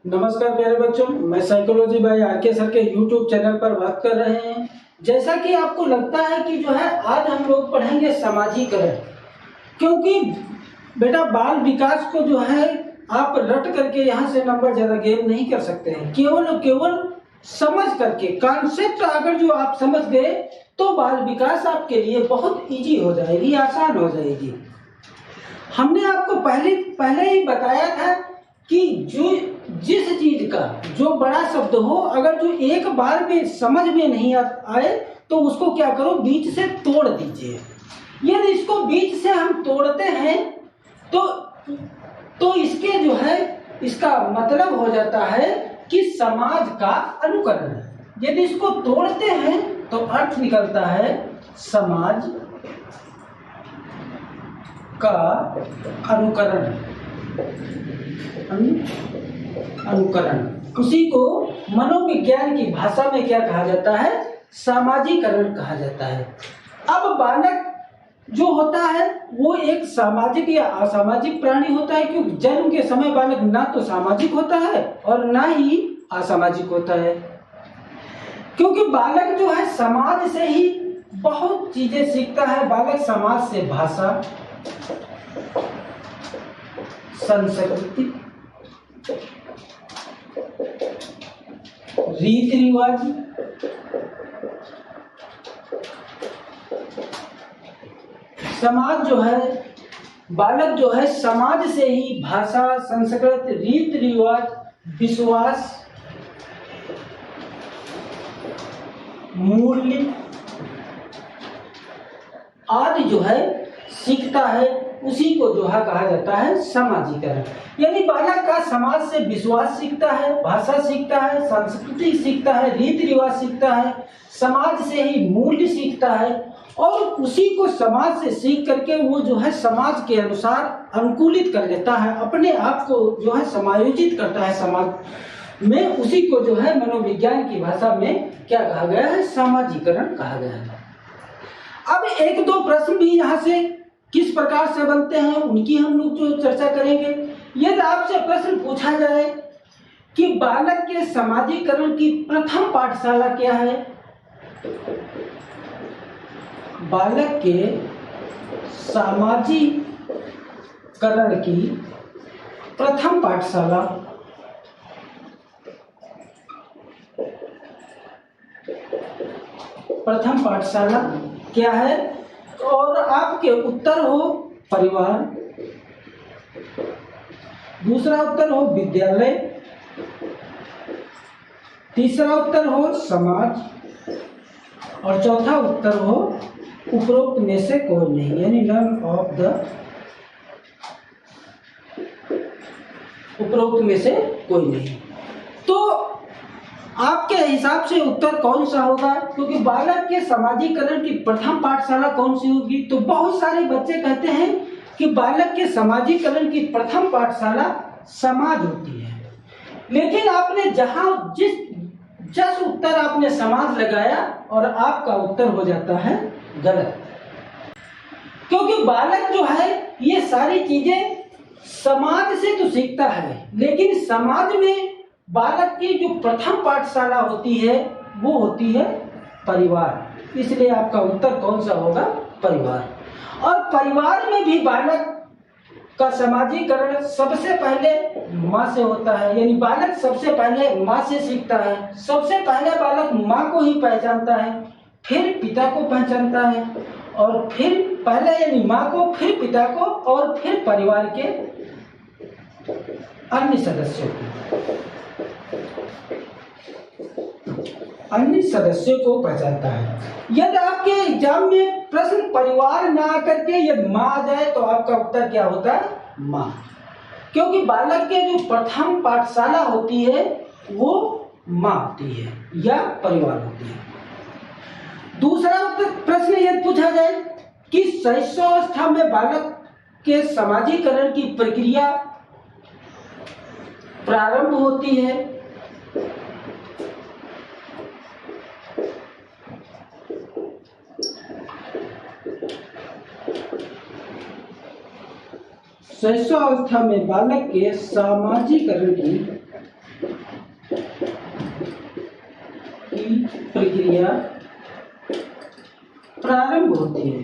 नमस्कार प्यारे बच्चों, मैं साइकोलॉजी बाय आरके सर के यूट्यूब चैनल पर बात कर रहे हैं। जैसा कि आपको लगता है कि जो है आज हम लोग पढ़ेंगे समाजीकरण, क्योंकि बेटा बाल विकास को जो है आप रट करके यहाँ से नंबर ज़्यादा गेन नहीं कर सकते हैं। केवल समझ करके कॉन्सेप्ट अगर जो आप समझ गए तो बाल विकास आपके लिए बहुत इजी हो जाएगी, आसान हो जाएगी। हमने आपको पहले ही बताया था कि जो जिस चीज का जो बड़ा शब्द हो, अगर जो एक बार में समझ में नहीं आए तो उसको क्या करो, बीच से तोड़ दीजिए। यदि इसको बीच से हम तोड़ते हैं तो इसके जो है इसका मतलब हो जाता है कि समाज का अनुकरण। यदि इसको तोड़ते हैं तो अर्थ निकलता है समाज का अनुकरण। उसी को मनोविज्ञान की भाषा में क्या कहा जाता है, सामाजिकरण कहा जाता है। अब बालक जो होता है वो एक सामाजिक या असामाजिक प्राणी होता है, क्योंकि जन्म के समय बालक ना तो सामाजिक होता है और ना ही असामाजिक होता है, क्योंकि बालक जो है समाज से ही बहुत चीजें सीखता है। बालक समाज से भाषा, संस्कृति, रीति रिवाज, समाज जो है बालक जो है समाज से ही भाषा, संस्कृति, रीति रिवाज, विश्वास, मूल्य आदि जो है सीखता है। उसी को जो है कहा जाता है समाजीकरण। यानी बालक का समाज से विश्वास सीखता है, भाषा सीखता है, संस्कृति सीखता है, रीति रिवाज सीखता है, समाज से ही मूल्य सीखता है, और उसी को समाज से सीख करके वो जो है समाज के अनुसार अनुकूलित कर लेता है, अपने आप को जो है समायोजित करता है समाज में। उसी को जो है मनोविज्ञान की भाषा में क्या कहा गया है, सामाजीकरण कहा गया है। अब एक दो प्रश्न भी यहाँ से किस प्रकार से बनते हैं उनकी हम लोग जो चर्चा करेंगे। यदि आपसे प्रश्न पूछा जाए कि बालक के समाजीकरण की प्रथम पाठशाला क्या है, बालक के समाजीकरण की प्रथम पाठशाला क्या है, और आपके उत्तर हो परिवार, दूसरा उत्तर हो विद्यालय, तीसरा उत्तर हो समाज, और चौथा उत्तर हो उपरोक्त में से कोई नहीं, यानी नन ऑफ द उपरोक्त में से कोई नहीं। तो आपके हिसाब से उत्तर कौन सा होगा, क्योंकि बालक के समाजीकरण की प्रथम पाठशाला कौन सी होगी। तो बहुत सारे बच्चे कहते हैं कि बालक के समाजीकरण की प्रथम पाठशाला समाज होती है, लेकिन आपने जिस उत्तर आपने समाज लगाया और आपका उत्तर हो जाता है गलत, क्योंकि बालक जो है ये सारी चीजें समाज से तो सीखता है, लेकिन समाज में बालक की जो प्रथम पाठशाला होती है वो होती है परिवार। इसलिए आपका उत्तर कौन सा होगा, परिवार। और परिवार में भी बालक का समाजीकरण सबसे पहले माँ से होता है, यानी बालक सबसे पहले माँ से सीखता है। सबसे पहले बालक माँ को ही पहचानता है, फिर पिता को पहचानता है, और फिर पहले यानी माँ को, फिर पिता को, और फिर परिवार के अन्य सदस्यों को पहचानता है। यदि आपके एग्जाम में प्रश्न परिवार ना आकर के यदि माँ आ जाए तो आपका उत्तर क्या होता है, माँ, क्योंकि बालक के जो प्रथम पाठशाला होती है वो माँ होती है या परिवार होती है। दूसरा प्रश्न यदि पूछा जाए कि शैशवावस्था में बालक के समाजीकरण की प्रक्रिया प्रारंभ होती है, शैशवावस्था में बालक के सामाजिकरण की प्रक्रिया प्रारंभ होती है।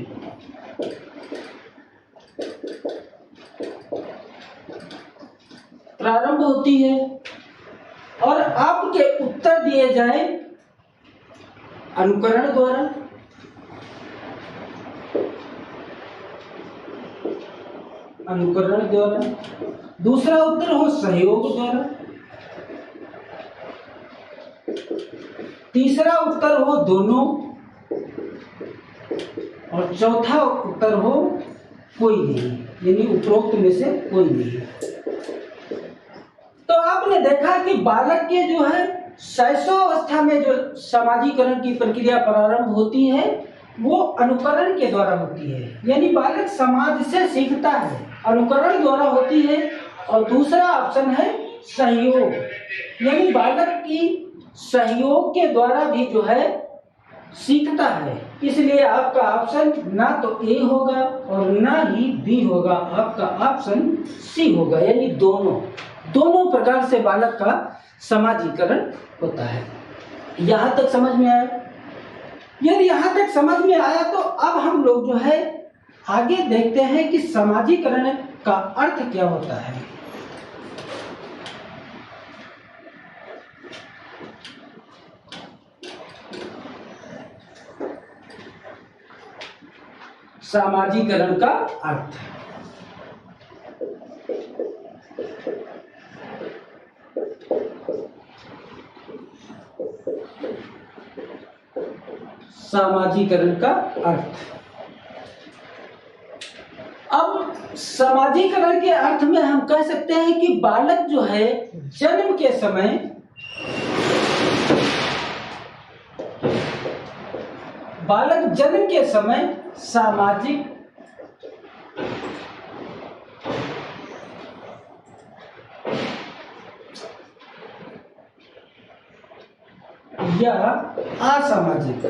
प्रारंभ होती है और आपके उत्तर दिए जाए अनुकरण द्वारा, अनुकरण द्वारा, दूसरा उत्तर हो सहयोग द्वारा, तीसरा उत्तर हो दोनों और चौथा उत्तर हो कोई नहीं, यानी उपरोक्त में से कोई नहीं। तो आपने देखा कि बालक के जो है शैशवावस्था में जो समाजीकरण की प्रक्रिया प्रारंभ होती है वो अनुकरण के द्वारा होती है, यानी बालक समाज से सीखता है, अनुकरण द्वारा होती है। और दूसरा ऑप्शन है सहयोग, यानी बालक की सहयोग के द्वारा भी जो है सीखता है। इसलिए आपका ऑप्शन ना तो ए होगा और ना ही बी होगा, आपका ऑप्शन सी होगा, यानी दोनों प्रकार से बालक का समाजीकरण होता है। यहाँ तक समझ में आया? यदि यहाँ तक समझ में आया तो अब हम लोग जो है आगे देखते हैं कि समाजीकरण का अर्थ क्या होता है। समाजीकरण का अर्थ, समाजीकरण का अर्थ। अब समाजीकरण के अर्थ में हम कह सकते हैं कि बालक जो है जन्म के समय सामाजिक या असामाजिक,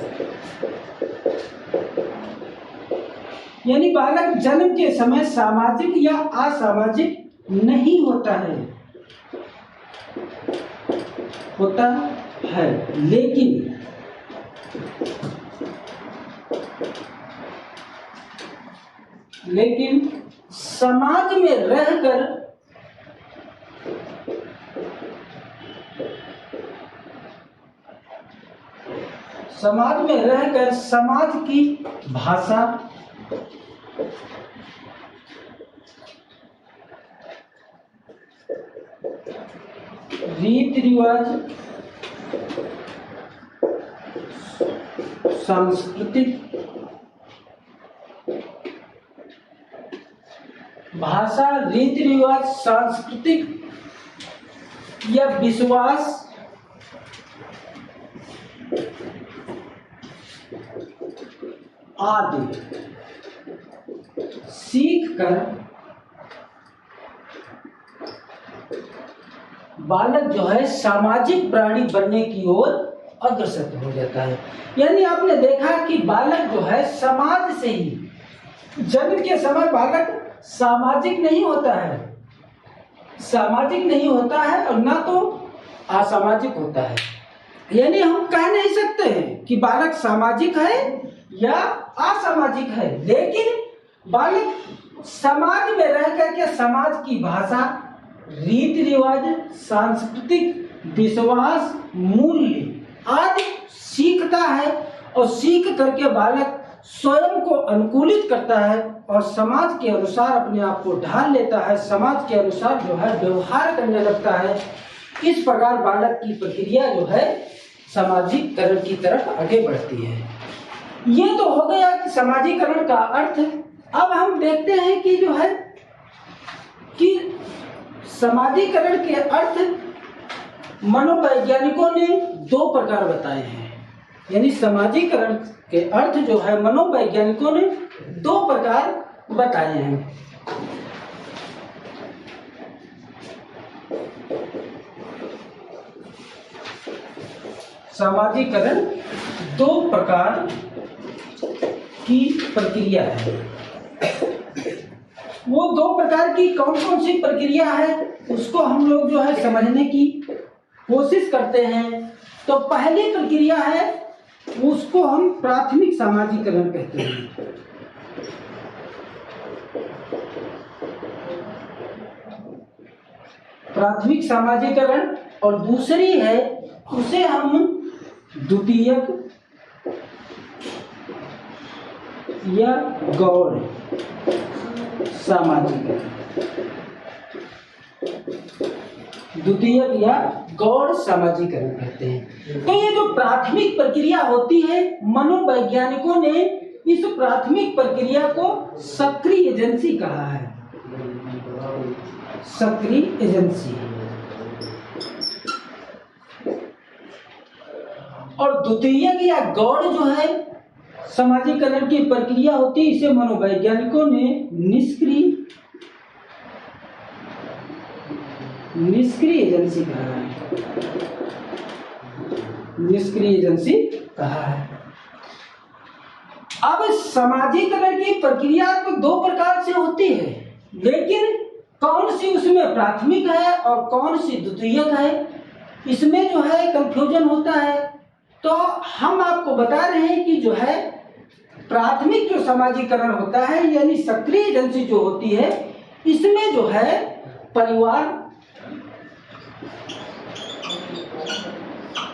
यानी बालक जन्म के समय सामाजिक या असामाजिक नहीं होता है, लेकिन समाज में रहकर समाज की भाषा, रीति रिवाज, सांस्कृतिक भाषा, रीति रिवाज, सांस्कृतिक या विश्वास आदि सीख कर बालक जो है सामाजिक प्राणी बनने की ओर अग्रसर हो जाता है। यानी आपने देखा कि बालक जो है समाज से ही, जन्म के समय बालक सामाजिक नहीं होता है और ना तो असामाजिक होता है। यानी हम कह नहीं सकते हैं कि बालक सामाजिक है या असामाजिक है, लेकिन बालक समाज में रह करके समाज की भाषा, रीति रिवाज, सांस्कृतिक विश्वास, मूल्य आदि सीखता है और सीख करके बालक स्वयं को अनुकूलित करता है और समाज के अनुसार अपने आप को ढाल लेता है, समाज के अनुसार जो है व्यवहार करने लगता है। इस प्रकार बालक की प्रक्रिया जो है सामाजिकरण की तरफ आगे बढ़ती है। ये तो हो गया कि समाजीकरण का अर्थ। अब हम देखते हैं कि जो है कि समाजीकरण के अर्थ मनोवैज्ञानिकों ने दो प्रकार बताए हैं। यानी समाजीकरण के अर्थ जो है मनोवैज्ञानिकों ने दो प्रकार बताए हैं। समाजीकरण दो प्रकार की प्रक्रिया है। वो दो प्रकार की कौन कौन सी प्रक्रिया है उसको हम लोग जो है समझने की कोशिश करते हैं। तो पहली प्रक्रिया है उसको हम प्राथमिक सामाजिकरण कहते हैं। प्राथमिक सामाजिकरण, और दूसरी है उसे हम द्वितीयक या गौड़ सामाजिकरण, द्वितीयक या गौड़ सामाजिकरण कहते हैं। तो ये जो प्राथमिक प्रक्रिया होती है, मनोवैज्ञानिकों ने इस प्राथमिक प्रक्रिया को सक्रिय एजेंसी कहा है, सक्रिय एजेंसी। और द्वितीयक या गौड़ जो है सामाजिकरण की प्रक्रिया होती है, इसे मनोवैज्ञानिकों ने निष्क्रिय एजेंसी कहा है, निष्क्रिय एजेंसी कहा है। अब सामाजिकरण की प्रक्रिया तो दो प्रकार से होती है, लेकिन कौन सी उसमें प्राथमिक है और कौन सी द्वितीयक है, इसमें जो है कंफ्यूजन होता है। तो हम आपको बता रहे हैं कि जो है प्राथमिक जो सामाजिकरण होता है, यानी सक्रिय एजेंसी जो होती है, इसमें जो है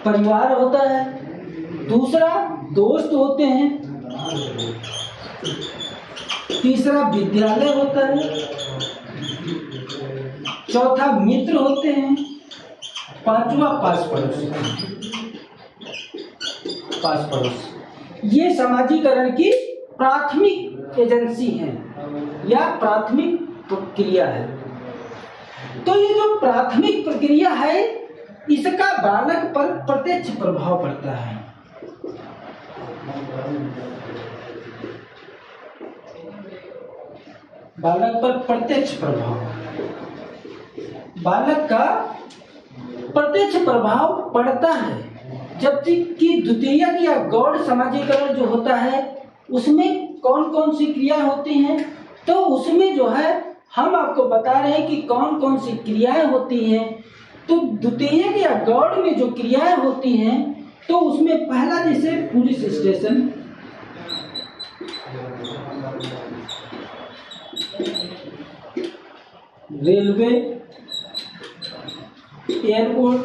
परिवार होता है, दूसरा दोस्त होते हैं, तीसरा विद्यालय होता है, चौथा मित्र होते हैं, पांचवा पास पड़ोस। ये सामाजिकरण की प्राथमिक एजेंसी है या प्राथमिक प्रक्रिया है। तो ये जो प्राथमिक प्रक्रिया है, इसका बालक पर प्रत्यक्ष प्रभाव पड़ता है। बालक पर प्रत्यक्ष प्रभाव, बालक का प्रत्यक्ष प्रभाव पड़ता है, जबकि द्वितीयक या गौड़ सामाजिकरण जो होता है, उसमें कौन कौन सी क्रियाएं होती हैं। तो उसमें जो है हम आपको बता रहे हैं कि कौन कौन सी क्रियाएं होती हैं। तो द्वितीयक या गौड़ में जो क्रियाएं होती हैं, तो उसमें पहला जैसे police station, railway, airport,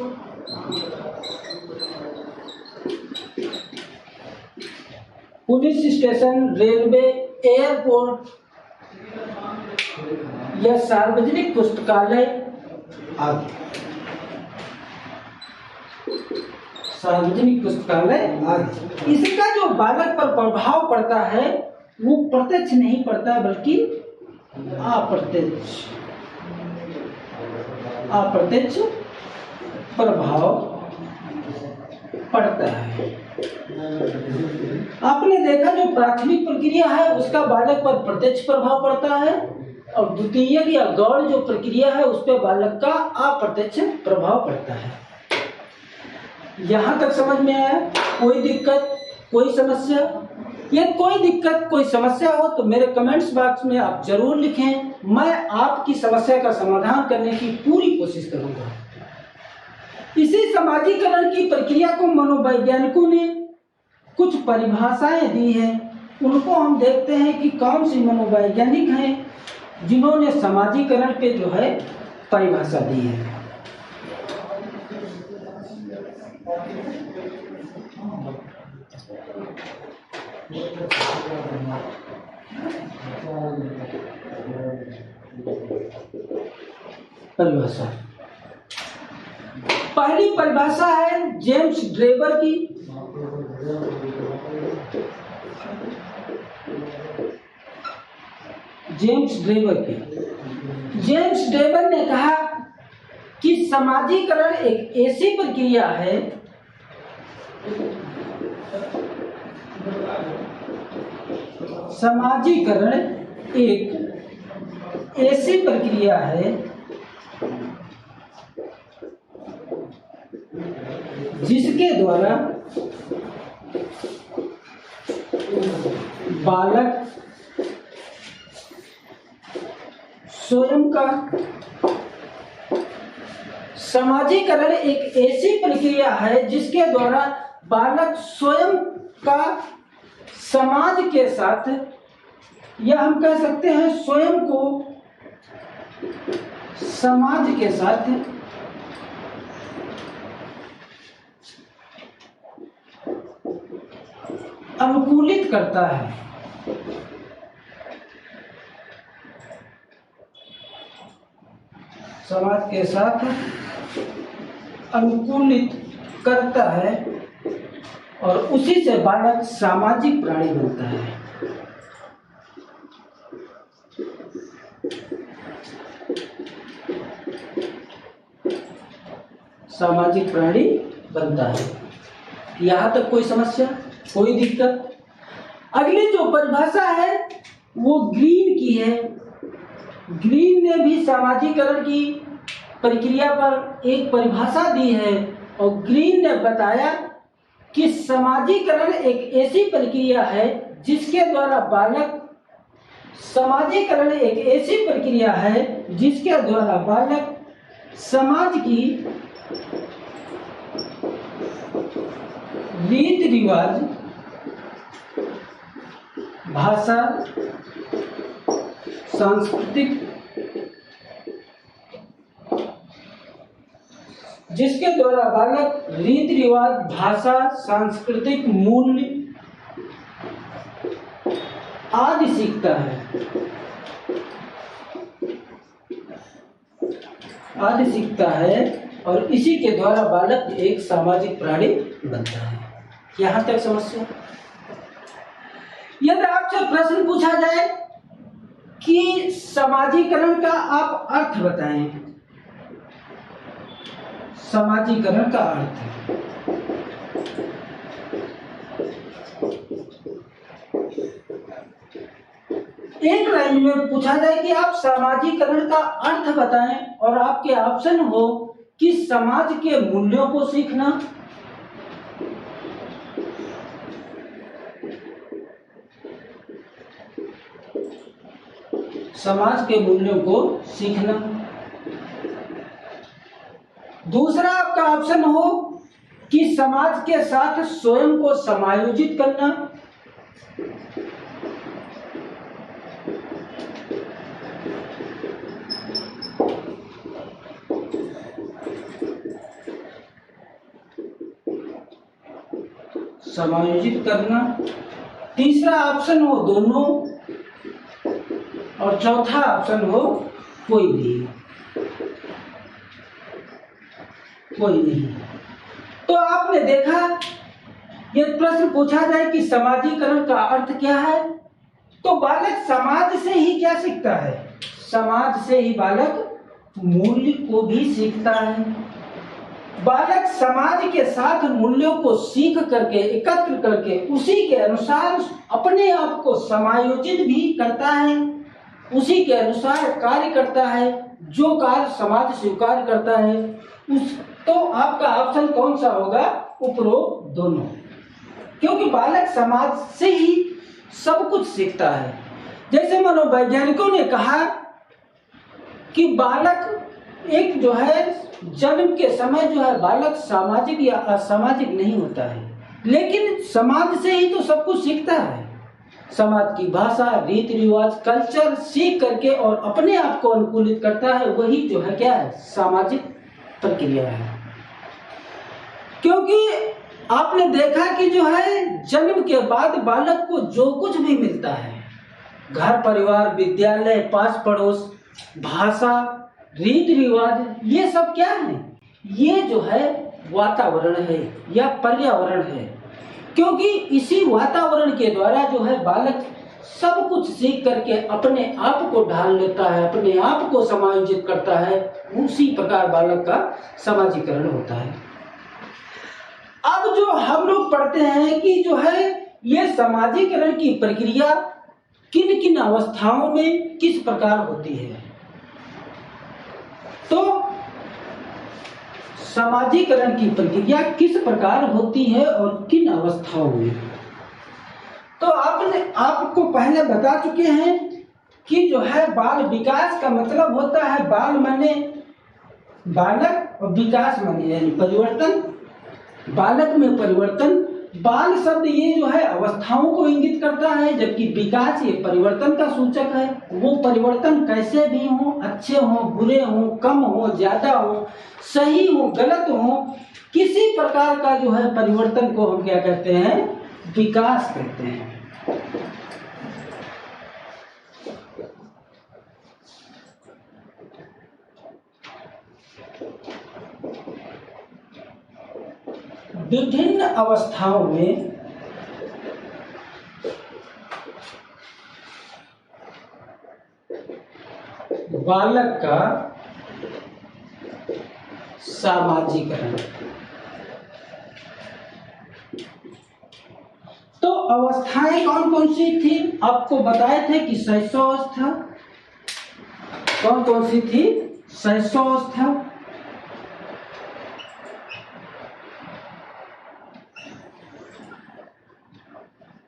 police station, railway, airport या सार्वजनिक पुस्तकालय आदि, सार्वजनिक पुस्तकालय आदि। इसका जो बालक पर प्रभाव पड़ता है वो प्रत्यक्ष नहीं पड़ता, बल्कि अप्रत्यक्ष प्रभाव पड़ता है। आपने देखा जो प्राथमिक प्रक्रिया है उसका बालक पर प्रत्यक्ष प्रभाव पड़ता है, और द्वितीयक या गौड़ जो प्रक्रिया है उस पर बालक का अप्रत्यक्ष प्रभाव पड़ता है। यहाँ तक समझ में आया? कोई दिक्कत, कोई समस्या? या कोई दिक्कत, कोई समस्या हो तो मेरे कमेंट्स बॉक्स में आप जरूर लिखें, मैं आपकी समस्या का समाधान करने की पूरी कोशिश करूंगा। इसी सामाजिकरण की प्रक्रिया को मनोवैज्ञानिकों ने कुछ परिभाषाएं दी हैं, उनको हम देखते हैं कि कौन सी मनोवैज्ञानिक हैं जिन्होंने सामाजिकरण पे जो है परिभाषा दी है। परिभाषा, पहली परिभाषा है जेम्स ड्रेबर की। जेम्स ड्रेबर ने कहा कि सामाजिकरण एक ऐसी प्रक्रिया है सामाजिकरण एक ऐसी प्रक्रिया है जिसके द्वारा बालक स्वयं का, सामाजिकरण एक ऐसी प्रक्रिया है जिसके द्वारा बालक स्वयं का समाज के साथ, या हम कह सकते हैं स्वयं को समाज के साथ अनुकूलित करता है। समाज के साथ अनुकूलित करता है और उसी से बालक सामाजिक प्राणी बनता है। सामाजिक प्राणी बनता है। यहाँ तक कोई समस्या, कोई दिक्कत? अगली जो परिभाषा है वो ग्रीन की है। ग्रीन ने भी सामाजिकरण की प्रक्रिया पर एक परिभाषा दी है और ग्रीन ने बताया कि समाजीकरण एक ऐसी प्रक्रिया है जिसके द्वारा बालक समाजीकरण एक ऐसी प्रक्रिया है जिसके द्वारा बालक समाज की रीति रिवाज, भाषा, सांस्कृतिक, जिसके द्वारा बालक रीति रिवाज, भाषा, सांस्कृतिक मूल्य आदि सीखता है, और इसी के द्वारा बालक एक सामाजिक प्राणी बनता है। यहाँ तक समस्या? यदि आपसे प्रश्न पूछा जाए कि समाजीकरण का आप अर्थ बताएं, समाजीकरण का अर्थ एक लाइन में पूछा जाए कि आप समाजीकरण का अर्थ बताएं और आपके ऑप्शन हो कि समाज के मूल्यों को सीखना, समाज के मूल्यों को सीखना। दूसरा आपका ऑप्शन हो कि समाज के साथ स्वयं को समायोजित करना, समायोजित करना। तीसरा ऑप्शन हो दोनों, और चौथा ऑप्शन हो कोई नहीं। तो आपने देखा, यदि प्रश्न पूछा जाए कि समाजीकरण का अर्थ क्या है, तो बालक समाज से ही क्या सीखता है? समाज से ही बालक मूल्य को भी सीखता है। बालक समाज के साथ मूल्यों को सीख करके, एकत्र करके, उसी के अनुसार अपने आप को समायोजित भी करता है, उसी के अनुसार कार्य करता है, जो कार्य समाज स्वीकार करता है उस। तो आपका ऑप्शन कौन सा होगा? उपरोक्त दोनों, क्योंकि बालक समाज से ही सब कुछ सीखता है। जैसे मनोवैज्ञानिकों ने कहा कि बालक एक जो है जन्म के समय जो है बालक सामाजिक या असामाजिक नहीं होता है, लेकिन समाज से ही तो सब कुछ सीखता है। समाज की भाषा, रीति रिवाज, कल्चर सीख करके और अपने आप को अनुकूलित करता है, वही जो है क्या है? सामाजिक प्रक्रिया है। क्योंकि आपने देखा कि जो है जन्म के बाद बालक को जो कुछ भी मिलता है, घर परिवार, विद्यालय, पास पड़ोस, भाषा, रीति रिवाज, ये सब क्या है? ये जो है वातावरण है या पर्यावरण है। क्योंकि इसी वातावरण के द्वारा जो है बालक सब कुछ सीख करके अपने आप को ढाल लेता है, अपने आप को समायोजित करता है, उसी प्रकार बालक का समाजीकरण होता है। अब जो हम लोग पढ़ते हैं कि जो है ये समाजीकरण की प्रक्रिया किन किन अवस्थाओं में किस प्रकार होती है। तो समाजीकरण की प्रक्रिया किस प्रकार होती है और किन अवस्थाओं में, तो आपको पहले बता चुके हैं कि जो है बाल विकास का मतलब होता है, बाल माने बालक और विकास माने यानी परिवर्तन। बालक में परिवर्तन बाल शब्द ये जो है अवस्थाओं को इंगित करता है, जबकि विकास ये परिवर्तन का सूचक है। वो परिवर्तन कैसे भी हो, अच्छे हो, बुरे हो, कम हो, ज्यादा हो, सही हो, गलत हो, किसी प्रकार का जो है परिवर्तन को हम क्या कहते हैं, विकास कहते हैं। विभिन्न अवस्थाओं में बालक का सामाजिकरण। तो अवस्थाएं कौन कौन सी थी, आपको बताए थे कि शैशवावस्था कौन कौन सी थी, शैशवावस्था,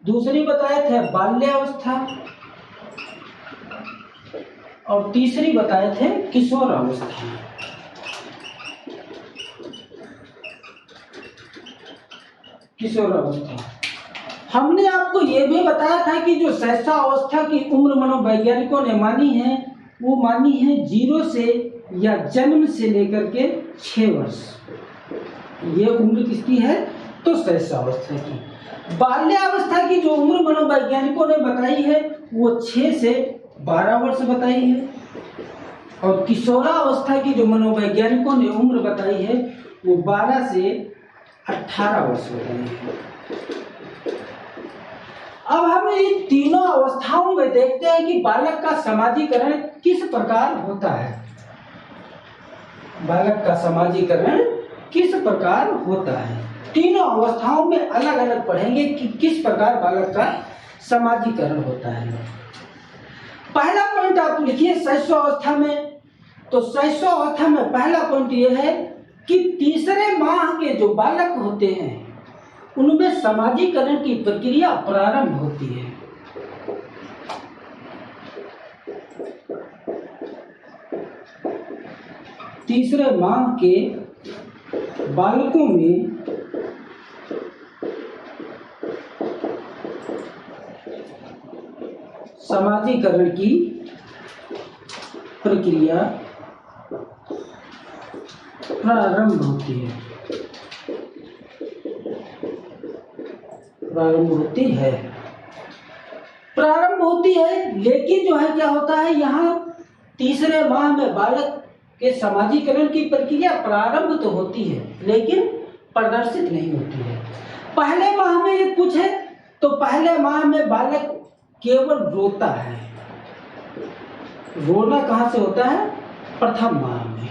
दूसरी बताए थे बाल्यावस्था, और तीसरी बताए थे किशोरावस्था। किशोरावस्था हमने आपको यह भी बताया था कि जो शैशवावस्था की उम्र मनोवैज्ञानिकों ने मानी है, वो मानी है 0 से या जन्म से लेकर के 6 वर्ष। ये उम्र किसकी है, तो शैशवावस्था की। बाल्यावस्था की जो उम्र मनोवैज्ञानिकों ने बताई है वो 6 से 12 वर्ष बताई है, और किशोरावस्था की जो मनोवैज्ञानिकों ने उम्र बताई है वो 12 से 18 वर्ष बताई है। अब हम इन तीनों अवस्थाओं में देखते हैं कि बालक का समाजीकरण किस प्रकार होता है। बालक का समाजीकरण किस प्रकार होता है, तीनों अवस्थाओं में अलग अलग पढ़ेंगे कि किस प्रकार बालक का समाजीकरण होता है। पहला पॉइंट आप लिखिए शैशवावस्था में। तो शैशवावस्था में पहला पॉइंट यह है कि तीसरे माह के जो बालक होते हैं उनमें समाजीकरण की प्रक्रिया प्रारंभ होती है। तीसरे माह के बालकों में समाजीकरण की प्रक्रिया प्रारंभ होती है। प्रारंभ होती है, लेकिन जो है क्या होता है, यहाँ तीसरे माह में बालक के समाजीकरण की प्रक्रिया प्रारंभ तो होती है लेकिन प्रदर्शित नहीं होती है। पहले माह में ये पूछे तो पहले माह में बालक केवल रोता है। रोना कहाँ से होता है, प्रथम माह में।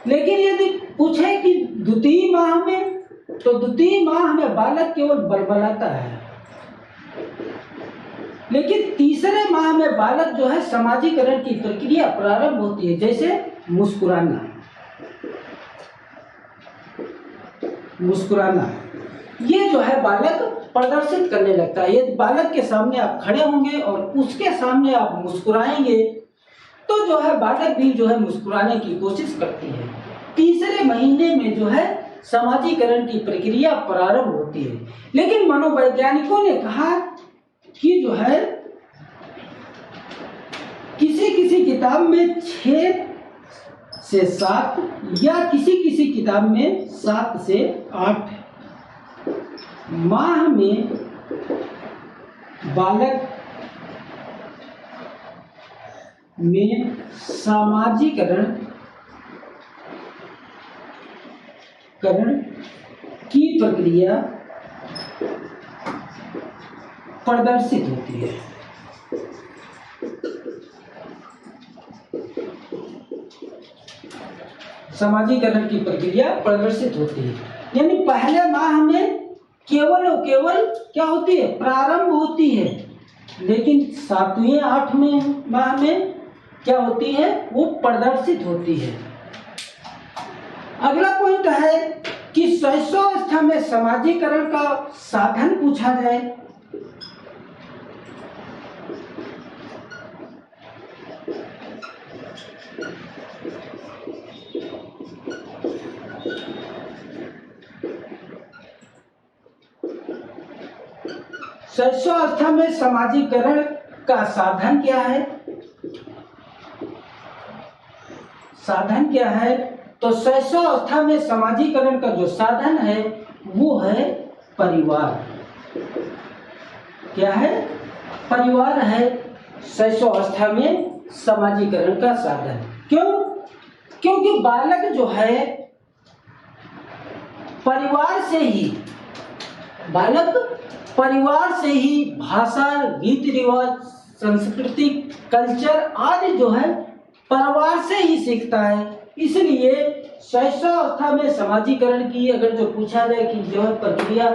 लेकिन यदि पूछे कि द्वितीय माह में, तो द्वितीय माह में बालक केवल बलबलाता है। लेकिन तीसरे माह में बालक जो है समाजीकरण की प्रक्रिया प्रारंभ होती है, जैसे मुस्कुराना ये जो है बालक प्रदर्शित करने लगता है। यदि बालक के सामने आप खड़े होंगे और उसके सामने आप मुस्कुराएंगे तो जो है बालक भी जो है मुस्कुराने की कोशिश करती है। तीसरे महीने में जो है समाजीकरण की प्रक्रिया प्रारंभ होती है। लेकिन मनोवैज्ञानिकों ने कहा कि जो है किसी किताब में 6 से 7 या किसी किताब में 7 से 8 माह में बालक में समाजीकरण की प्रक्रिया प्रदर्शित होती है। समाजीकरण की प्रक्रिया प्रदर्शित होती है, यानी पहले माह में केवल और केवल क्या होती है, प्रारंभ होती है। लेकिन 7वें 8वें माह में क्या होती है, वो प्रदर्शित होती है। अगला पॉइंट है कि शैशवावस्था में समाजीकरण का साधन पूछा जाए शैशवावस्था में समाजीकरण का साधन क्या है? साधन क्या है? तो शैशवावस्था में समाजीकरण का जो साधन है वो है परिवार। क्या है? परिवार है शैशवावस्था में समाजीकरण का साधन। क्यों? क्योंकि बालक जो है परिवार से ही भाषा, रीति रिवाज, संस्कृति, कल्चर आदि जो है परिवार से ही सीखता है। इसलिए शैशवावस्था में समाजीकरण की अगर जो पूछा जाए कि जो है प्रक्रिया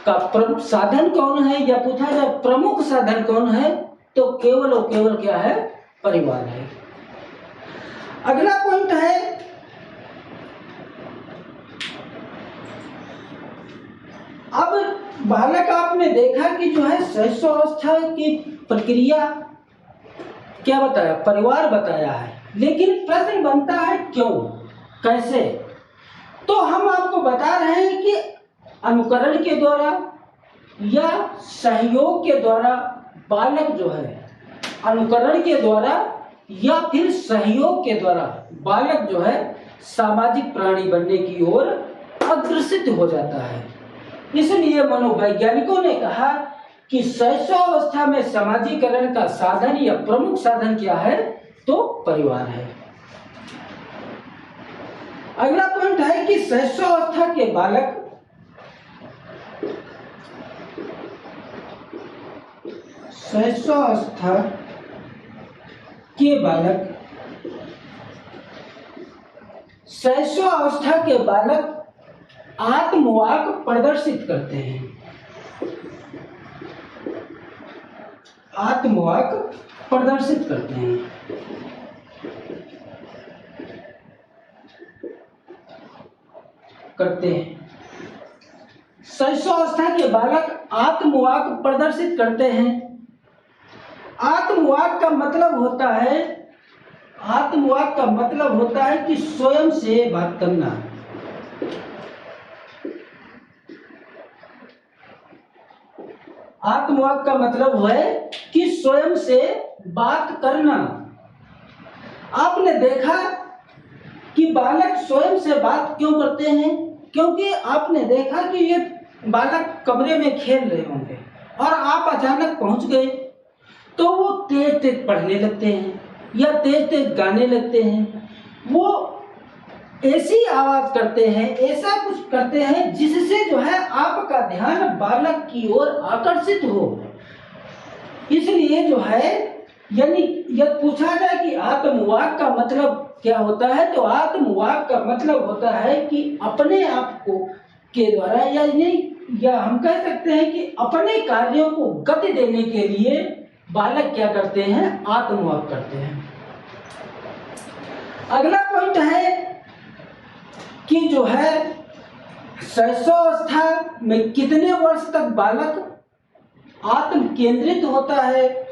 का प्रमुख साधन कौन है, या पूछा जाए प्रमुख साधन कौन है, तो केवल और केवल क्या है? परिवार है। अगला पॉइंट है अब बालक आपने देखा कि जो है शैशवावस्था की प्रक्रिया क्या बताया? परिवार बताया है। लेकिन प्रश्न बनता है क्यों, कैसे? तो हम आपको बता रहे हैं कि अनुकरण के द्वारा या सहयोग के द्वारा बालक जो है, अनुकरण के द्वारा या फिर सहयोग के द्वारा बालक जो है सामाजिक प्राणी बनने की ओर अग्रसित हो जाता है। इसलिए मनोवैज्ञानिकों ने कहा कि शैशवावस्था में समाजीकरण का साधन या प्रमुख साधन क्या है? तो परिवार है। अगला पॉइंट है कि शैशवावस्था के बालक शैशवावस्था के बालक आत्मवाक प्रदर्शित करते हैं। आत्मवाक प्रदर्शित करते हैं। शैशवावस्था के बालक आत्मवाक प्रदर्शित करते हैं। आत्मवाक का मतलब होता है कि स्वयं से बात करना। आत्मवाक का मतलब है कि स्वयं से बात करना। आपने देखा कि बालक स्वयं से बात क्यों करते हैं? क्योंकि आपने देखा कि ये बालक कमरे में खेल रहे होंगे और आप अचानक पहुंच गए, तो वो तेज तेज पढ़ने लगते हैं या तेज तेज गाने लगते हैं। वो ऐसी आवाज करते हैं, ऐसा कुछ करते हैं जिससे जो है आपका ध्यान बालक की ओर आकर्षित हो। इसलिए जो है, यानी यह पूछा जाए कि आत्मवाक का मतलब क्या होता है, तो आत्मवाक का मतलब होता है कि अपने आप को के द्वारा या हम कह सकते हैं कि अपने कार्यों को गति देने के लिए बालक क्या करते हैं? आत्मवाक करते हैं। अगला पॉइंट है कि जो है शैशवावस्था में कितने वर्ष तक बालक आत्म केंद्रित होता है?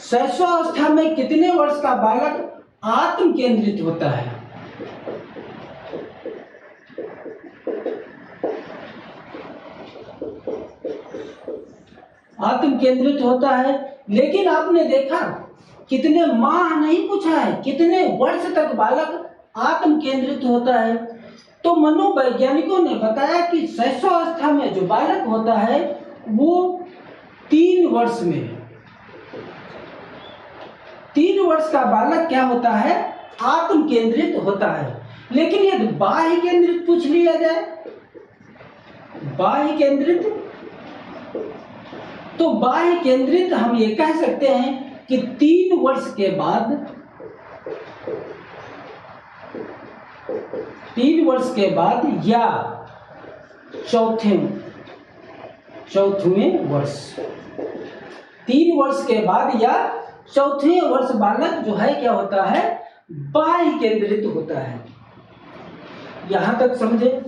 शैशवावस्था में कितने वर्ष का बालक आत्म केंद्रित होता है? आत्म केंद्रित होता है। लेकिन आपने देखा कितने माह नहीं पूछा है, कितने वर्ष तक बालक आत्म केंद्रित होता है। तो मनोवैज्ञानिकों ने बताया कि शैशवावस्था में जो बालक होता है वो 3 वर्ष का बालक क्या होता है? आत्म केंद्रित होता है। लेकिन यदि बाह्य केंद्रित पूछ लिया जाए, बाह्य केंद्रित, तो बाह्य केंद्रित हम ये कह सकते हैं कि 3 वर्ष के बाद, 3 वर्ष के बाद या चौथें वर्ष, 3 वर्ष के बाद या चौथे वर्ष बालक जो है क्या होता है? बाह्य केंद्रित होता है। यहां तक समझे?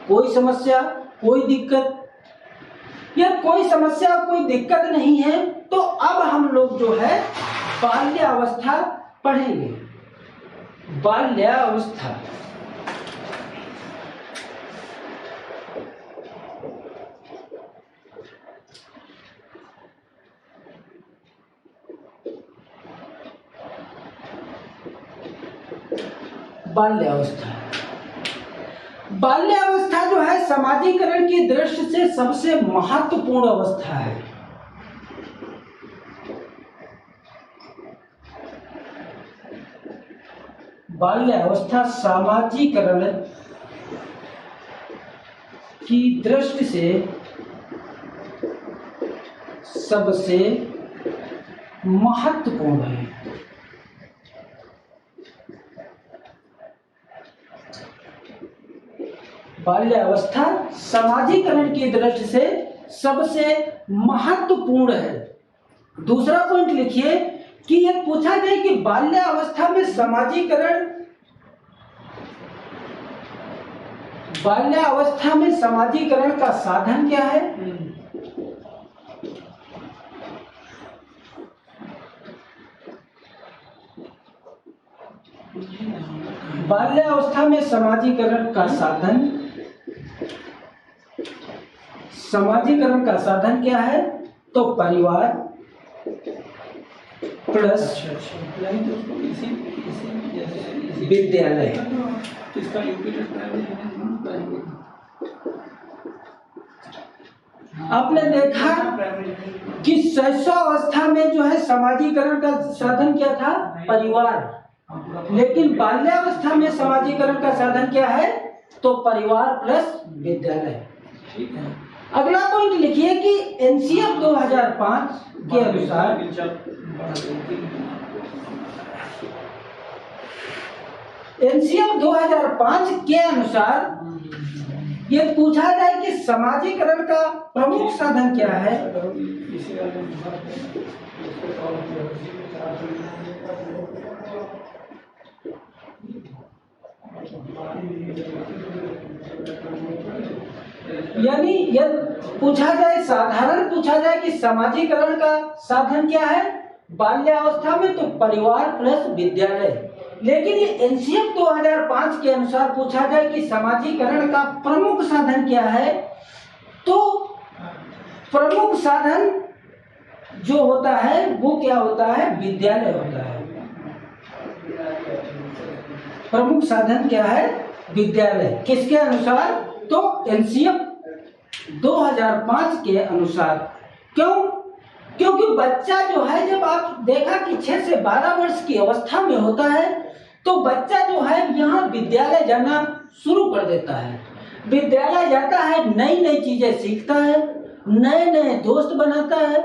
कोई समस्या, कोई दिक्कत? या कोई समस्या, कोई दिक्कत नहीं है। तो अब हम लोग जो है बाल्यावस्था पढ़ेंगे। बाल्यावस्था, बाल्यावस्था। बाल्यावस्था जो है समाजीकरण की दृष्टि से सबसे महत्वपूर्ण अवस्था है। बाल्यावस्था समाजीकरण की दृष्टि से सबसे महत्वपूर्ण है। बाल्यावस्था समाजीकरण की दृष्टि से सबसे महत्वपूर्ण है। दूसरा पॉइंट लिखिए कि यह पूछा जाए कि बाल्यावस्था में समाजीकरण, बाल्यावस्था में समाजीकरण का साधन क्या है? बाल्यावस्था में समाजीकरण का साधन, समाजीकरण का साधन क्या है? तो परिवार प्लस विद्यालय। आपने देखा कि शैशवावस्था में जो है समाजीकरण का साधन क्या था? परिवार। लेकिन बाल्यावस्था में समाजीकरण का साधन क्या है? तो परिवार प्लस विद्यालय। अगला पॉइंट लिखिए कि एनसीएफ 2005 के अनुसार, एनसीएफ 2005 के अनुसार ये पूछा जाए कि समाजीकरण का प्रमुख साधन क्या है? यानी यह पूछा जाए, साधारण पूछा जाए कि समाजीकरण का साधन क्या है बाल्यावस्था में, तो परिवार प्लस विद्यालय। लेकिन ये एनसीएफ 2005 के अनुसार पूछा जाए कि समाजीकरण का प्रमुख साधन क्या है, तो प्रमुख साधन जो होता है वो क्या होता है? विद्यालय होता है। प्रमुख साधन क्या है? विद्यालय। किसके अनुसार? तो एनसीएफ 2005 के अनुसार। क्यों? क्योंकि बच्चा जो है, जब आप देखा कि 6 से 12 वर्ष की अवस्था में होता है, तो बच्चा जो है यहाँ विद्यालय जाना शुरू कर देता है। विद्यालय जाता है, नई नई चीजें सीखता है, नए नए दोस्त बनाता है।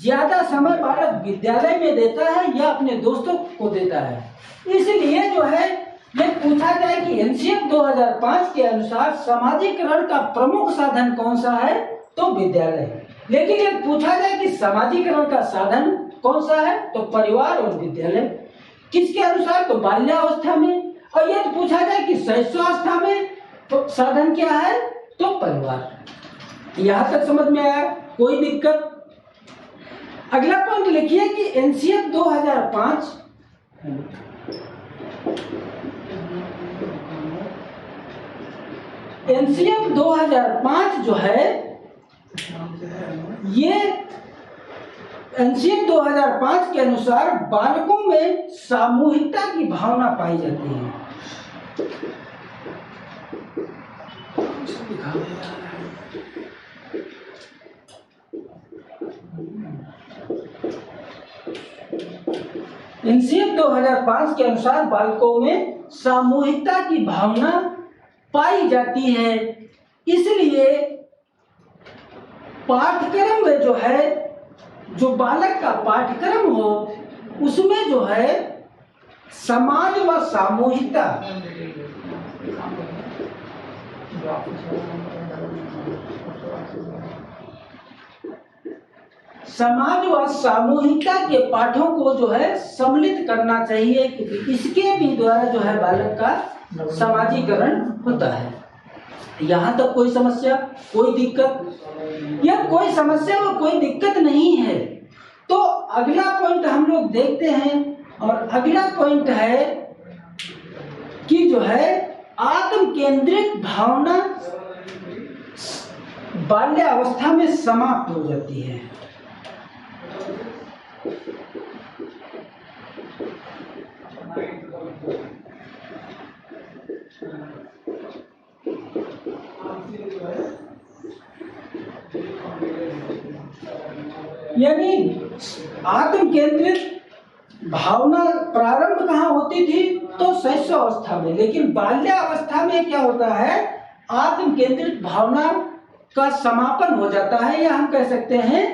ज्यादा समय बालक विद्यालय में देता है या अपने दोस्तों को देता है। इसलिए जो है ये पूछा जाए कि एनसीएफ 2005 के अनुसार समाजीकरण का प्रमुख साधन कौन सा है? तो विद्यालय। लेकिन ये पूछा जाए कि समाजीकरण का साधन कौन सा है? तो परिवार और विद्यालय। किसके अनुसार? तो बाल्यावस्था में। और ये पूछा जाए कि शैशवावस्था में तो साधन क्या है? तो परिवार। यहां तक समझ में आया? कोई दिक्कत? अगला पॉइंट लिखिए कि एनसीएफ 2005 एनसीएफ 2005 जो है, ये एनसीएफ 2005 के अनुसार बालकों में सामूहिकता की भावना पाई जाती है। एनसीएफ 2005 के अनुसार बालकों में सामूहिकता की भावना पाई जाती है। इसलिए पाठ्यक्रम में जो है, जो बालक का पाठ्यक्रम हो, उसमें जो है समाज व सामूहिकता, समाज व सामूहिकता के पाठों को जो है सम्मिलित करना चाहिए, क्योंकि इसके भी द्वारा जो है बालक का समाजीकरण होता है। यहाँ तक कोई समस्या, कोई दिक्कत? या कोई समस्या व कोई दिक्कत नहीं है। तो अगला पॉइंट हम लोग देखते हैं, और अगला पॉइंट है कि जो है आत्म केंद्रित भावना बाल्यावस्था में समाप्त हो जाती है। यानी आत्म केंद्रित भावना प्रारंभ कहाँ होती थी? तो शैशवावस्था में। लेकिन बाल्यावस्था में क्या होता है? आत्म केंद्रित भावना का समापन हो जाता है, या हम कह सकते हैं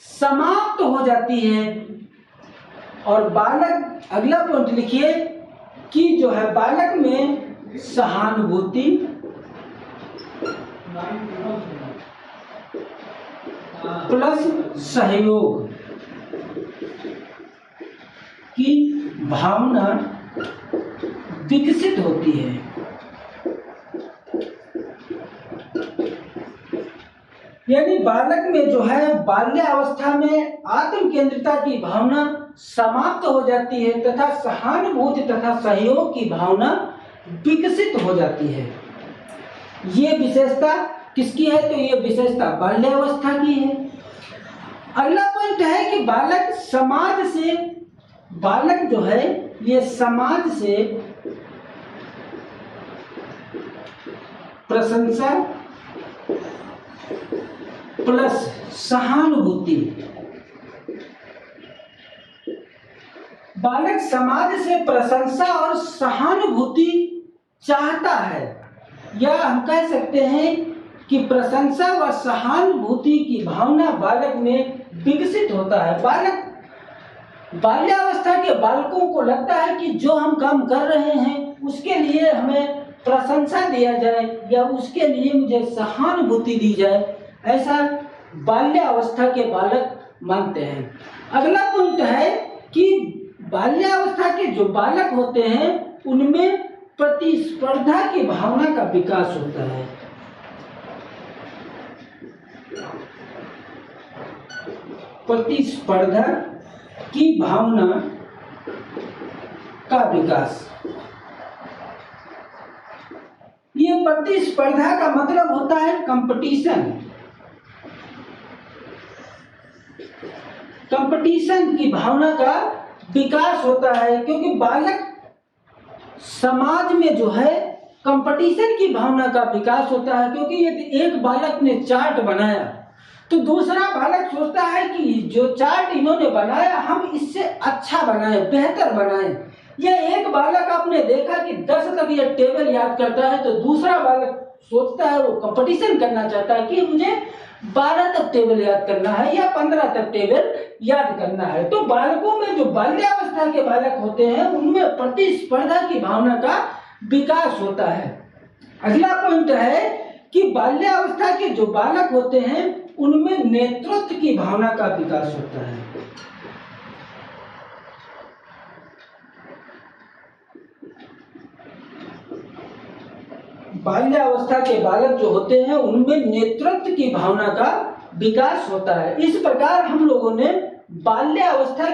समाप्त हो जाती है। और बालक, अगला पॉइंट लिखिए कि जो है बालक में सहानुभूति प्लस सहयोग की भावना विकसित होती है। यानी बालक में जो है बाल्यावस्था में आत्म केंद्रिता की भावना समाप्त हो जाती है तथा सहानुभूति तथा सहयोग की भावना विकसित हो जाती है। ये विशेषता किसकी है? तो ये विशेषता बाल्यावस्था की है। अगला पॉइंट है कि बालक समाज से, बालक जो है ये समाज से प्रशंसा प्लस सहानुभूति, बालक समाज से प्रशंसा और सहानुभूति चाहता है, या हम कह सकते हैं कि प्रशंसा व सहानुभूति की भावना बालक में विकसित होता है। बालक, बाल्यावस्था के बालकों को लगता है कि जो हम काम कर रहे हैं उसके लिए हमें प्रशंसा दिया जाए या उसके लिए मुझे सहानुभूति दी जाए, ऐसा बाल्यावस्था के बालक मानते हैं। अगला पॉइंट है कि बाल्यावस्था के जो बालक होते हैं उनमें प्रतिस्पर्धा की भावना का विकास होता है। प्रतिस्पर्धा की भावना का विकास। ये प्रतिस्पर्धा का मतलब होता है कंपटीशन। कंपटीशन की भावना का विकास होता है, क्योंकि बालक समाज में जो है कंपटीशन की भावना का विकास होता है। क्योंकि यदि एक बालक ने चार्ट बनाया तो दूसरा बालक सोचता है कि जो चार्ट इन्होंने बनाया हम इससे अच्छा बनाए, बेहतर बनाए। या एक बालक आपने देखा कि 10 तक ये टेबल याद करता है तो दूसरा बालक सोचता है, वो कंपटीशन करना चाहता है कि मुझे 12 तक टेबल याद करना है या 15 तक टेबल याद करना है। तो बालकों में जो बाल्यावस्था के बालक होते हैं उनमें प्रतिस्पर्धा की भावना का विकास होता है। अगला पॉइंट है कि बाल्यावस्था के जो बालक होते हैं उनमें नेतृत्व की भावना का विकास होता है। बाल्यावस्था के बालक जो होते हैं उनमें नेतृत्व की भावना का विकास होता है। इस प्रकार हम लोगों ने बाल्यावस्था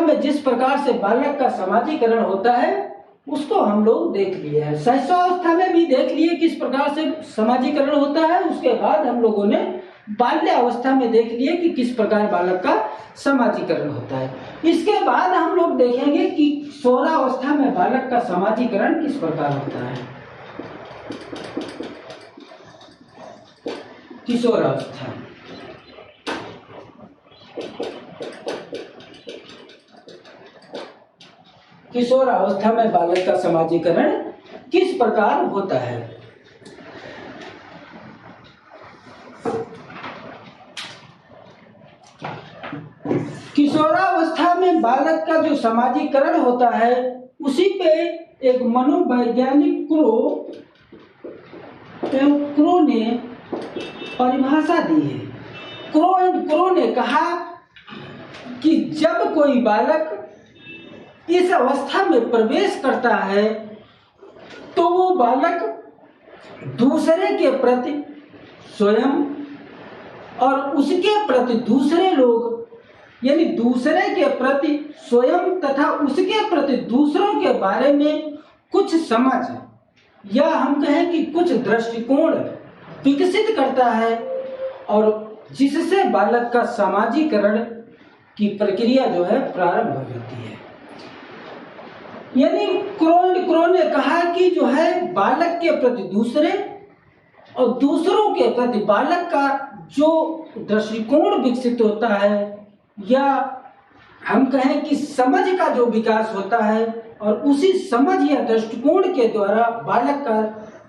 में जिस प्रकार से बालक का समाजीकरण होता है उसको हम लोग देख लिए हैं। शैशवावस्था में भी देख लिए किस प्रकार से समाजीकरण होता है। उसके बाद हम लोगों ने बाल्यावस्था में देख लिए कि किस प्रकार बालक का समाजीकरण होता है। इसके बाद हम लोग देखेंगे कि किशोरावस्था में बालक का समाजीकरण किस प्रकार होता है। किशोरावस्था, किशोरावस्था में बालक का समाजीकरण किस प्रकार होता है। किशोरावस्था में बालक का जो समाजीकरण होता है उसी पे एक मनोवैज्ञानिक क्रो ने परिभाषा दी है। क्रो ने कहा कि जब कोई बालक इस अवस्था में प्रवेश करता है तो वो बालक दूसरे के प्रति स्वयं और उसके प्रति दूसरे लोग, यानी दूसरे के प्रति स्वयं तथा उसके प्रति दूसरों के बारे में कुछ समझ या हम कहें कि कुछ दृष्टिकोण विकसित करता है, और जिससे बालक का सामाजिकरण की प्रक्रिया जो है प्रारंभ हो जाती है। यानी क्रो ने कहा कि जो है बालक के प्रति दूसरे और दूसरों के प्रति बालक का जो दृष्टिकोण विकसित होता है, या हम कहें कि समझ का जो विकास होता है, और उसी समझ या दृष्टिकोण के द्वारा बालक का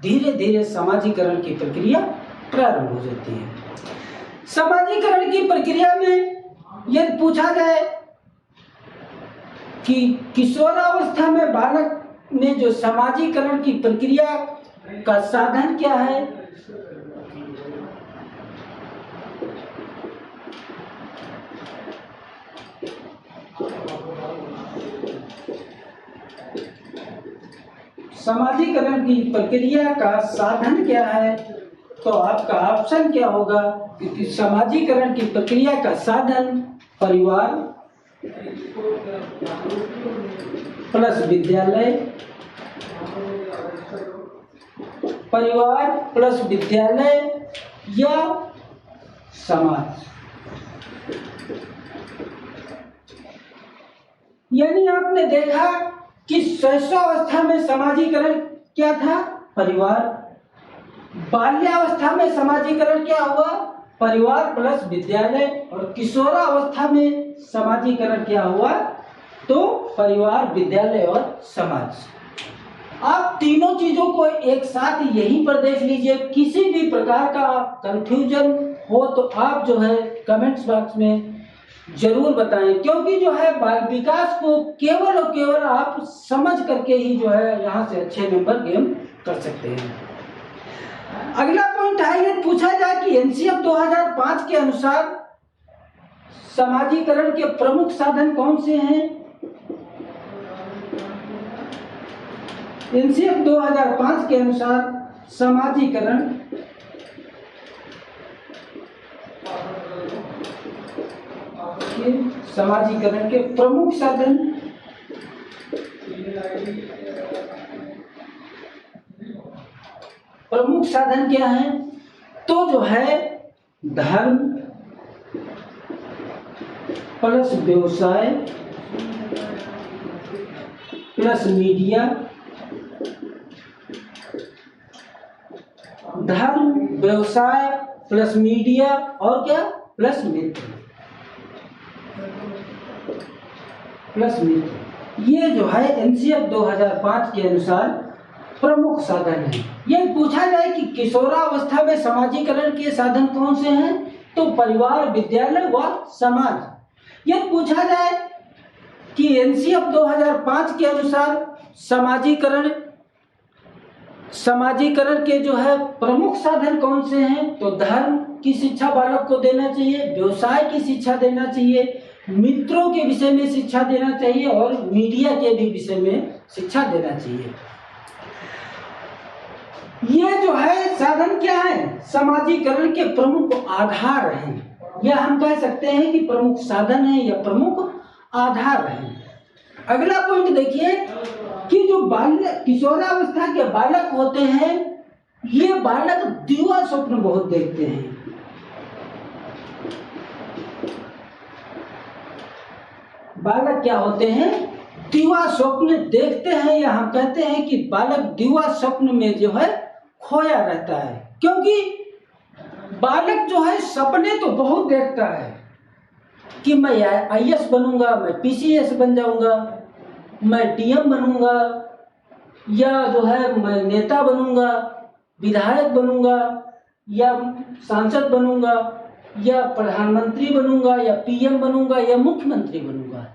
धीरे धीरे सामाजिकरण की प्रक्रिया प्रारंभ हो जाती है। सामाजिकरण की प्रक्रिया में यदि पूछा जाए कि किशोरावस्था में बालक में जो सामाजिकरण की प्रक्रिया का साधन क्या है, सामाजिकरण की प्रक्रिया का साधन क्या है, तो आपका ऑप्शन क्या होगा कि सामाजिकरण की प्रक्रिया का साधन परिवार प्लस विद्यालय, परिवार प्लस विद्यालय या समाज। यानी आपने देखा कि शैशवावस्था में सामाजिकरण क्या था, परिवार। बाल्यावस्था में सामाजिकरण क्या हुआ, परिवार प्लस विद्यालय। और किशोरावस्था में सामाजिकरण क्या हुआ, तो परिवार, विद्यालय और समाज। आप तीनों चीजों को एक साथ यहीं पर देख लीजिए। किसी भी प्रकार का कंफ्यूजन हो तो आप जो है कमेंट्स बॉक्स में जरूर बताएं, क्योंकि जो है बाल विकास को केवल और केवल आप समझ करके ही जो है यहाँ से अच्छे नंबर गेम कर सकते हैं। अगला पॉइंट है, ये पूछा जाए कि एनसीएफ 2005 के अनुसार समाजीकरण के प्रमुख साधन कौन से हैं। एनसीएफ 2005 के अनुसार समाजीकरण के प्रमुख साधन क्या हैं, तो जो है धर्म प्लस व्यवसाय प्लस मीडिया, धर्म व्यवसाय प्लस मीडिया और क्या प्लस मित्र, ये जो है एनसीएफ 2005 के अनुसार प्रमुख साधन है। ये पूछा जाए कि किशोरावस्था में समाजीकरण के साधन कौन से हैं, तो परिवार, विद्यालय व समाज। ये पूछा जाए कि एनसीएफ 2005 के अनुसार समाजीकरण के जो है प्रमुख साधन कौन से हैं, तो धर्म की शिक्षा बालक को देना चाहिए, व्यवसाय की शिक्षा देना चाहिए, मित्रों के विषय में शिक्षा देना चाहिए और मीडिया के भी विषय में शिक्षा देना चाहिए। ये जो है साधन क्या है, समाजीकरण के प्रमुख आधार हैं, या हम कह सकते हैं कि प्रमुख साधन है या प्रमुख आधार है। अगला पॉइंट देखिए कि जो किशोरावस्था के बालक होते हैं, ये बालक दिवा स्वप्न बहुत देखते हैं। बालक क्या होते हैं, दिवा स्वप्न देखते हैं, या हम कहते हैं कि बालक दिवा स्वप्न में जो है खोया रहता है। क्योंकि बालक जो है सपने तो बहुत देखता है कि मैं आईएएस बनूंगा, मैं पीसीएस बन जाऊंगा, मैं डीएम बनूंगा, या जो है मैं नेता बनूंगा, विधायक बनूंगा, या सांसद बनूंगा, या प्रधानमंत्री बनूंगा, या पीएम बनूंगा, या मुख्यमंत्री बनूंगा।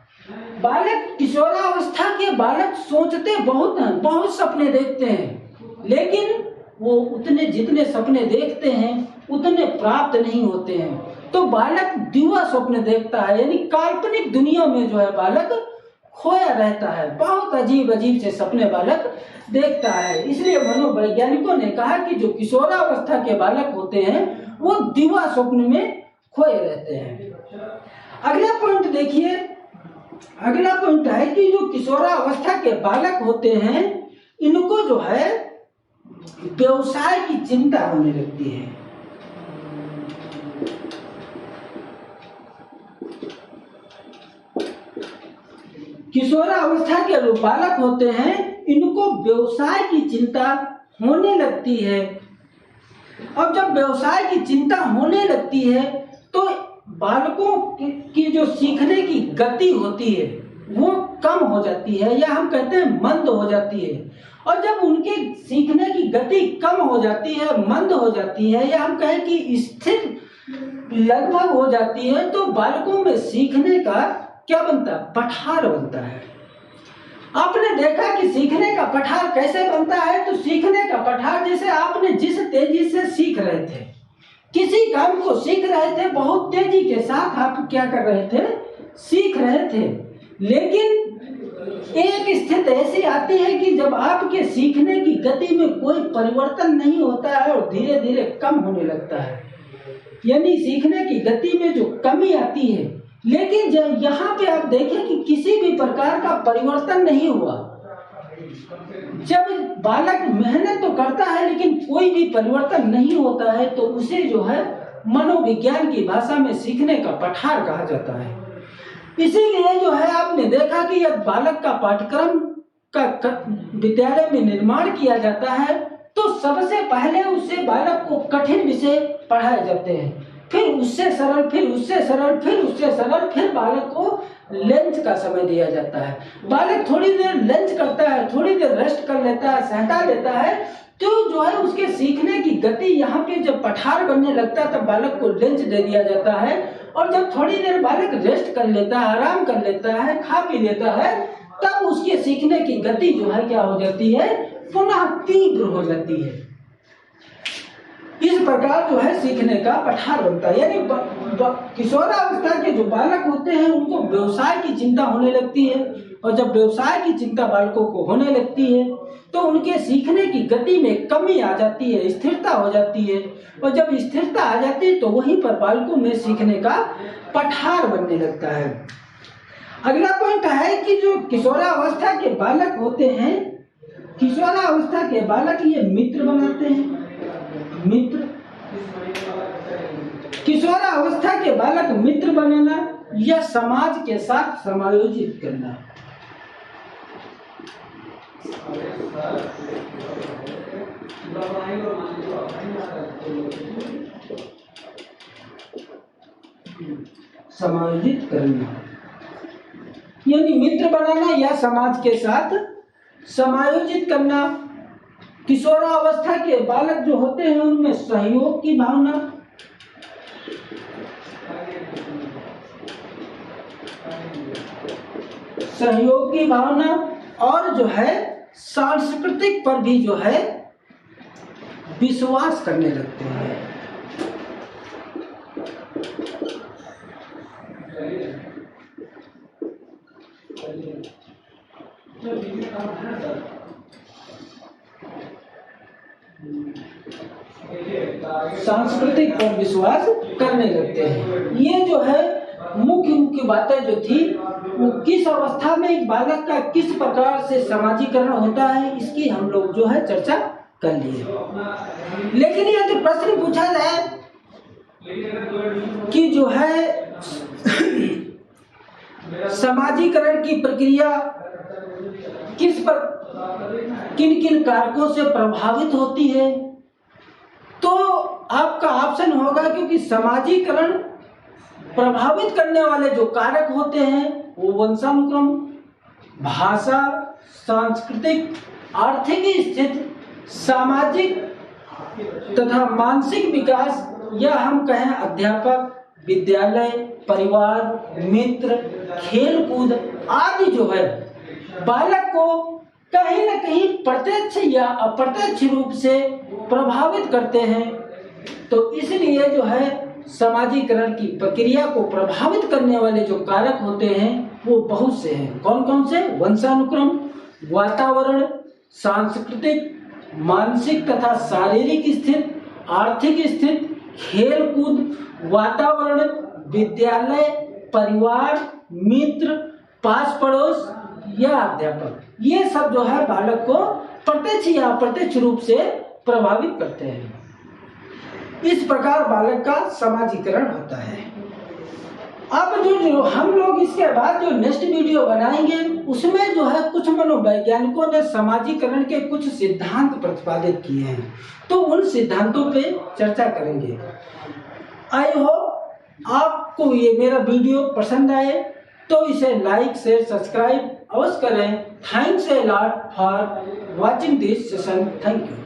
बालक किशोरावस्था के बालक सोचते बहुत हैं, बहुत सपने देखते हैं, लेकिन वो उतने जितने सपने देखते हैं उतने प्राप्त नहीं होते हैं। तो बालक दिवा स्वप्न देखता है, यानी काल्पनिक दुनिया में जो है बालक खोया रहता है, बहुत अजीब अजीब से सपने बालक देखता है। इसलिए मनोवैज्ञानिकों ने कहा कि जो किशोरावस्था के बालक होते हैं वो दिवा स्वप्न में खोए रहते हैं। अगला पॉइंट देखिए, अगला पॉइंट है कि जो किशोरावस्था के बालक होते हैं इनको जो है व्यवसाय की चिंता होने लगती है। किशोरावस्था के जो बालक होते हैं इनको व्यवसाय की चिंता होने लगती है। अब जब व्यवसाय की चिंता होने लगती है तो बालकों की जो सीखने की गति होती है वो कम हो जाती है, या हम कहते हैं मंद हो जाती है। और जब उनके सीखने की गति कम हो जाती है, मंद हो जाती है, या हम कहें कि स्थिर लगभग हो जाती है, तो बालकों में सीखने का क्या बनता है? पठार बनता है। आपने देखा कि सीखने का पठार कैसे बनता है? तो सीखने का पठार जैसे आपने जिस तेजी से सीख रहे थे, किसी काम को सीख रहे थे, बहुत तेजी के साथ आप क्या कर रहे थे? सीख रहे थे। लेकिन एक स्थिति ऐसी आती है कि जब आपके सीखने की गति में कोई परिवर्तन नहीं होता है और धीरे धीरे कम होने लगता है, यानी सीखने की गति में जो कमी आती है। लेकिन जब यहाँ पे आप देखें कि किसी भी प्रकार का परिवर्तन नहीं हुआ, जब बालक मेहनत तो करता है लेकिन कोई भी परिवर्तन नहीं होता है, तो उसे जो है मनोविज्ञान की भाषा में सीखने का पठार कहा जाता है। इसीलिए जो है आपने देखा कि यदि बालक का पाठ्यक्रम का विद्यालय में निर्माण किया जाता है तो सबसे पहले उससे बालक को कठिन विषय पढ़ाए जाते हैं, फिर उससे सरल, फिर उससे सरल, फिर उससे सरल, फिर बालक को लंच का समय दिया जाता है। बालक थोड़ी देर लंच करता है, थोड़ी देर रेस्ट कर लेता है, सहता लेता है, तो जो है उसके सीखने की गति यहाँ पे जब पठार बनने लगता है तब बालक को लंच दे दिया जाता है। और जब थोड़ी देर बालक रेस्ट कर लेता है, आराम कर लेता है, खा पी लेता है, तब उसके सीखने की गति जो है क्या हो जाती है? पुनः तीव्र हो जाती है। इस प्रकार जो है सीखने का पठार बनता है। यानी किशोरावस्था के जो बालक होते हैं उनको व्यवसाय की चिंता होने लगती है, और जब व्यवसाय की चिंता बालकों को होने लगती है तो उनके सीखने की गति में कमी आ जाती है, स्थिरता हो जाती है। और जब स्थिरता आ जाती है तो वहीं पर बालकों में सीखने का पठार बनने लगता है। अगला पॉइंट है कि जो किशोरावस्था के बालक होते हैं, किशोरावस्था के बालक ये मित्र बनाते हैं। मित्र, किशोरावस्था के बालक मित्र बनाना या समाज के साथ समायोजित करना। समायोजित करना यानी मित्र बनाना या समाज के साथ समायोजित करना। किशोरावस्था के बालक जो होते हैं उनमें सहयोग की भावना, सहयोग की भावना और जो है सांस्कृतिक पर भी जो है विश्वास करने लगते हैं। सांस्कृतिक पर विश्वास करने लगते हैं। ये जो है मुख्य बातें जो थी वो किस अवस्था में एक बालक का किस प्रकार से समाजीकरण होता है इसकी हम लोग जो है चर्चा कर लिए। लेकिन यदि प्रश्न पूछा जाए कि जो है समाजीकरण की प्रक्रिया किन किन कारकों से प्रभावित होती है, तो आपका ऑप्शन होगा, क्योंकि समाजीकरण प्रभावित करने वाले जो कारक होते हैं वो वंशानुक्रम, भाषा, सांस्कृतिक, आर्थिक स्थिति, सामाजिक तथा मानसिक विकास, या हम कहें अध्यापक, विद्यालय, परिवार, मित्र, खेलकूद आदि जो है बालक को कहीं न कहीं प्रत्यक्ष या अप्रत्यक्ष रूप से प्रभावित करते हैं। तो इसलिए जो है समाजीकरण की प्रक्रिया को प्रभावित करने वाले जो कारक होते हैं वो बहुत से हैं। कौन कौन से? वंशानुक्रम, वातावरण, सांस्कृतिक, मानसिक तथा शारीरिक स्थिति, आर्थिक स्थिति, खेल कूद, वातावरण, विद्यालय, परिवार, मित्र, पास पड़ोस या अध्यापक, ये सब जो है बालक को प्रत्यक्ष या अप्रत्यक्ष रूप से प्रभावित करते हैं। इस प्रकार बालक का समाजीकरण होता है। अब जो हम लोग इसके बाद जो नेक्स्ट वीडियो बनाएंगे उसमें जो है कुछ मनोवैज्ञानिकों ने समाजीकरण के कुछ सिद्धांत प्रतिपादित किए हैं, तो उन सिद्धांतों पे चर्चा करेंगे। आई होप आपको ये मेरा वीडियो पसंद आए तो इसे लाइक शेयर सब्सक्राइब अवश्य करें। Thanks a lot for watching this session. Thank you.